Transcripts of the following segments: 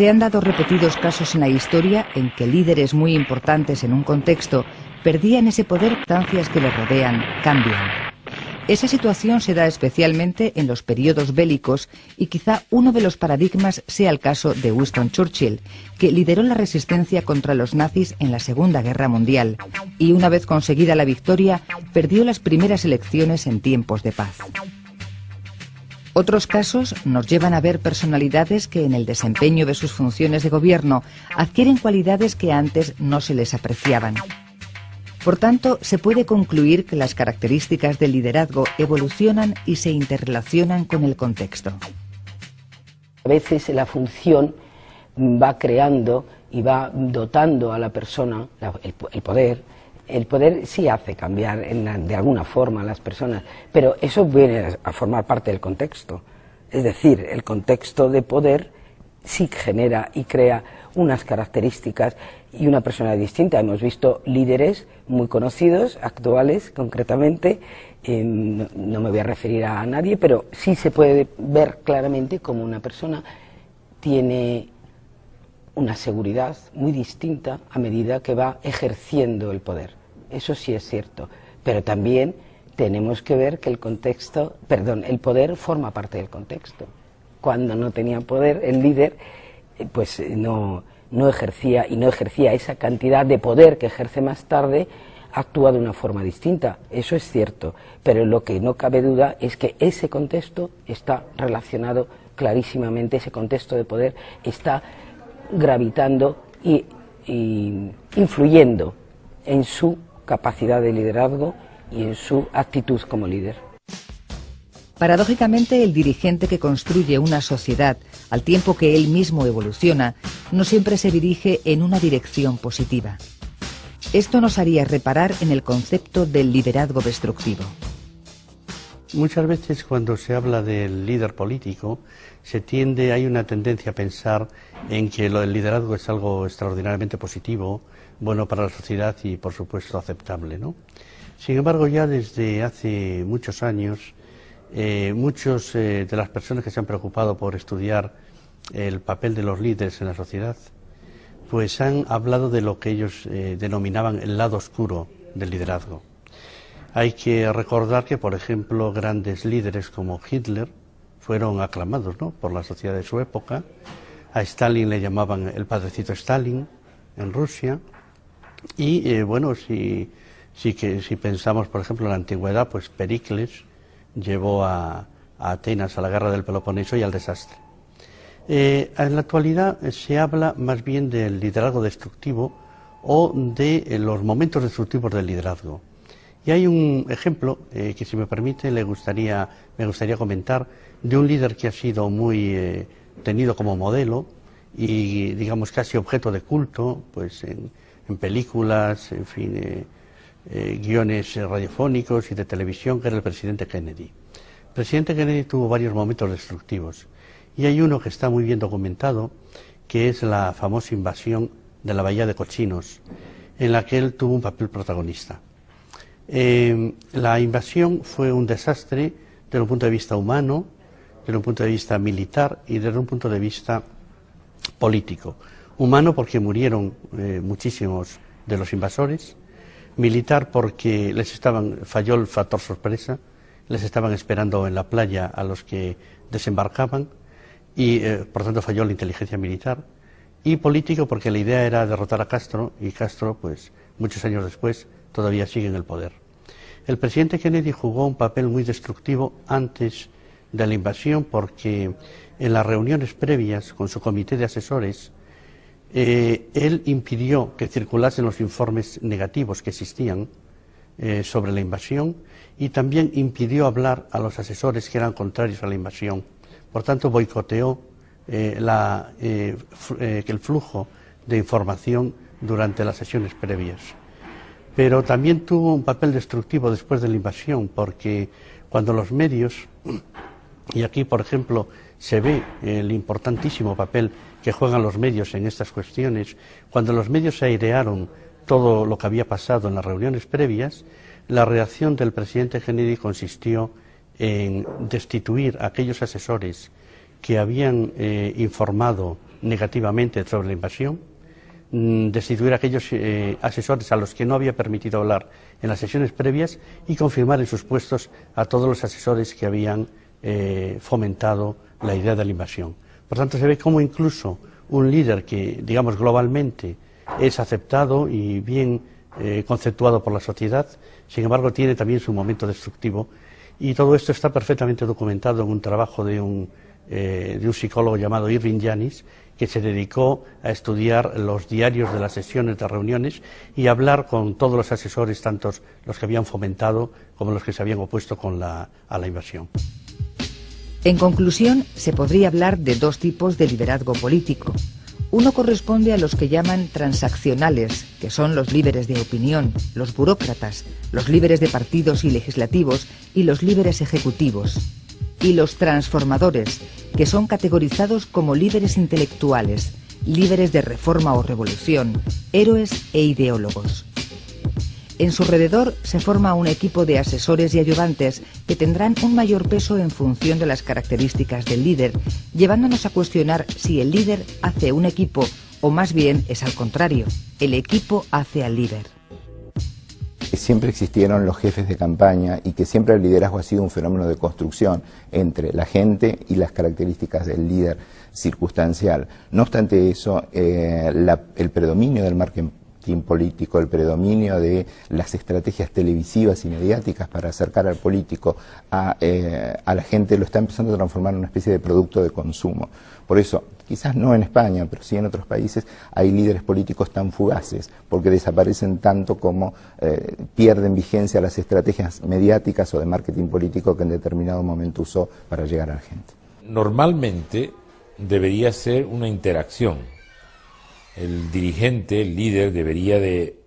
Se han dado repetidos casos en la historia en que líderes muy importantes en un contexto perdían ese poder, circunstancias que los rodean cambian. Esa situación se da especialmente en los periodos bélicos y quizá uno de los paradigmas sea el caso de Winston Churchill, que lideró la resistencia contra los nazis en la Segunda Guerra Mundial y una vez conseguida la victoria perdió las primeras elecciones en tiempos de paz. Otros casos nos llevan a ver personalidades que en el desempeño de sus funciones de gobierno adquieren cualidades que antes no se les apreciaban. Por tanto, se puede concluir que las características del liderazgo evolucionan y se interrelacionan con el contexto. A veces la función va creando y va dotando a la persona el poder. El poder sí hace cambiar de alguna forma a las personas, pero eso viene a formar parte del contexto. Es decir, el contexto de poder sí genera y crea unas características y una personalidad distinta. Hemos visto líderes muy conocidos, actuales concretamente, no me voy a referir a nadie, pero sí se puede ver claramente como una persona tiene una seguridad muy distinta a medida que va ejerciendo el poder. Eso sí es cierto, pero también tenemos que ver que el poder forma parte del contexto. Cuando no tenía poder el líder, pues no ejercía esa cantidad de poder que ejerce más tarde, actúa de una forma distinta. Eso es cierto, pero lo que no cabe duda es que ese contexto está relacionado clarísimamente, ese contexto de poder está gravitando y influyendo en su capacidad de liderazgo y en su actitud como líder. Paradójicamente, el dirigente que construye una sociedad al tiempo que él mismo evoluciona, no siempre se dirige en una dirección positiva. Esto nos haría reparar en el concepto del liderazgo destructivo. Muchas veces cuando se habla del líder político, hay una tendencia a pensar en que el liderazgo es algo extraordinariamente positivo, bueno para la sociedad y por supuesto aceptable, ¿no? Sin embargo, ya desde hace muchos años, muchos de las personas que se han preocupado por estudiar el papel de los líderes en la sociedad, pues han hablado de lo que ellos denominaban el lado oscuro del liderazgo. Hay que recordar que, por ejemplo, grandes líderes como Hitler fueron aclamados, ¿no?, por la sociedad de su época. A Stalin le llamaban el padrecito Stalin en Rusia. Y bueno, si pensamos, por ejemplo, en la antigüedad, pues Pericles llevó a Atenas a la guerra del Peloponeso y al desastre. En la actualidad se habla más bien del liderazgo destructivo o de los momentos destructivos del liderazgo. Y hay un ejemplo que, si me permite, me gustaría comentar, de un líder que ha sido muy tenido como modelo y, digamos, casi objeto de culto, pues en películas, en fin, guiones radiofónicos y de televisión, que era el presidente Kennedy. El presidente Kennedy tuvo varios momentos destructivos y hay uno que está muy bien documentado, que es la famosa invasión de la Bahía de Cochinos, en la que él tuvo un papel protagonista. La invasión fue un desastre desde un punto de vista humano, desde un punto de vista militar y desde un punto de vista político. Humano porque murieron muchísimos de los invasores, militar porque falló el factor sorpresa, les estaban esperando en la playa a los que desembarcaban y por tanto falló la inteligencia militar, y político porque la idea era derrotar a Castro y Castro, pues muchos años después, todavía sigue en el poder. El presidente Kennedy jugó un papel muy destructivo antes de la invasión porque en las reuniones previas con su comité de asesores él impidió que circulasen los informes negativos que existían sobre la invasión y también impidió hablar a los asesores que eran contrarios a la invasión. Por tanto, boicoteó el flujo de información durante las sesiones previas. Pero también tuvo un papel destructivo después de la invasión, porque cuando los medios, y aquí por ejemplo se ve el importantísimo papel que juegan los medios en estas cuestiones, cuando los medios se airearon todo lo que había pasado en las reuniones previas, la reacción del presidente Kennedy consistió en destituir a aquellos asesores que habían informado negativamente sobre la invasión, destituir a aquellos asesores a los que no había permitido hablar en las sesiones previas y confirmar en sus puestos a todos los asesores que habían fomentado la idea de la invasión. Por tanto, se ve cómo incluso un líder que, digamos, globalmente es aceptado y bien conceptuado por la sociedad, sin embargo, tiene también su momento destructivo, y todo esto está perfectamente documentado en un trabajo de un psicólogo llamado Irving Janis, que se dedicó a estudiar los diarios de las sesiones de reuniones y a hablar con todos los asesores, tanto los que habían fomentado como los que se habían opuesto a la invasión. En conclusión, se podría hablar de dos tipos de liderazgo político. Uno corresponde a los que llaman transaccionales, que son los líderes de opinión, los burócratas, los líderes de partidos y legislativos y los líderes ejecutivos. Y los transformadores, que son categorizados como líderes intelectuales, líderes de reforma o revolución, héroes e ideólogos. En su alrededor se forma un equipo de asesores y ayudantes que tendrán un mayor peso en función de las características del líder, llevándonos a cuestionar si el líder hace un equipo o más bien es al contrario, el equipo hace al líder. Siempre existieron los jefes de campaña y que siempre el liderazgo ha sido un fenómeno de construcción entre la gente y las características del líder circunstancial. No obstante eso, el predominio del marketing político, el predominio de las estrategias televisivas y mediáticas para acercar al político a la gente lo está empezando a transformar en una especie de producto de consumo. Por eso, quizás no en España, pero sí en otros países, hay líderes políticos tan fugaces, porque desaparecen tanto como pierden vigencia las estrategias mediáticas o de marketing político que en determinado momento usó para llegar a la gente. Normalmente debería ser una interacción. El dirigente, el líder, debería de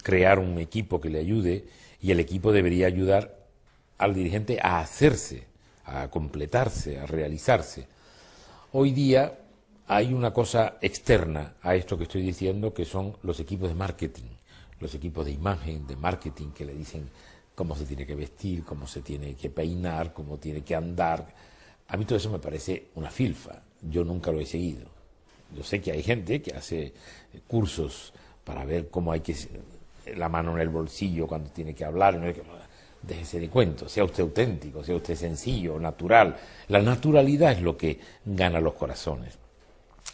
crear un equipo que le ayude y el equipo debería ayudar al dirigente a hacerse, a completarse, a realizarse. Hoy día hay una cosa externa a esto que estoy diciendo, que son los equipos de marketing, los equipos de imagen, de marketing, que le dicen cómo se tiene que vestir, cómo se tiene que peinar, cómo tiene que andar. A mí todo eso me parece una filfa, yo nunca lo he seguido. Yo sé que hay gente que hace cursos para ver cómo hay que la mano en el bolsillo cuando tiene que hablar, no hay que, déjese de cuentos, sea usted auténtico, sea usted sencillo, natural. La naturalidad es lo que gana los corazones.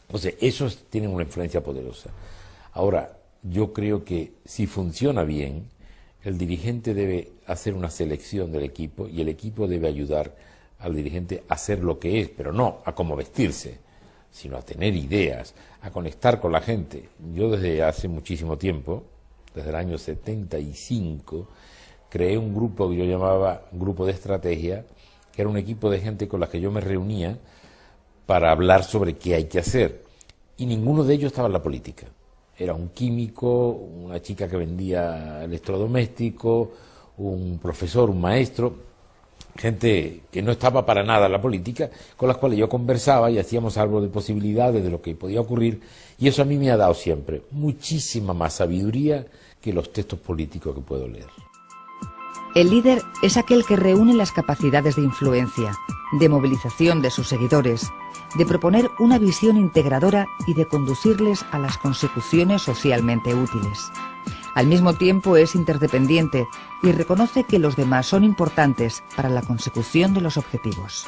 Entonces, esos tienen una influencia poderosa. Ahora, yo creo que si funciona bien, el dirigente debe hacer una selección del equipo y el equipo debe ayudar al dirigente a ser lo que es, pero no a cómo vestirse, sino a tener ideas, a conectar con la gente. Yo desde hace muchísimo tiempo, desde el año 75, creé un grupo que yo llamaba Grupo de Estrategia, que era un equipo de gente con la que yo me reunía para hablar sobre qué hay que hacer. Y ninguno de ellos estaba en la política. Era un químico, una chica que vendía electrodomésticos, un profesor, un maestro, gente que no estaba para nada en la política, con las cuales yo conversaba y hacíamos algo de posibilidades de lo que podía ocurrir, y eso a mí me ha dado siempre muchísima más sabiduría que los textos políticos que puedo leer. El líder es aquel que reúne las capacidades de influencia, de movilización de sus seguidores, de proponer una visión integradora y de conducirles a las consecuciones socialmente útiles. Al mismo tiempo es interdependiente y reconoce que los demás son importantes para la consecución de los objetivos.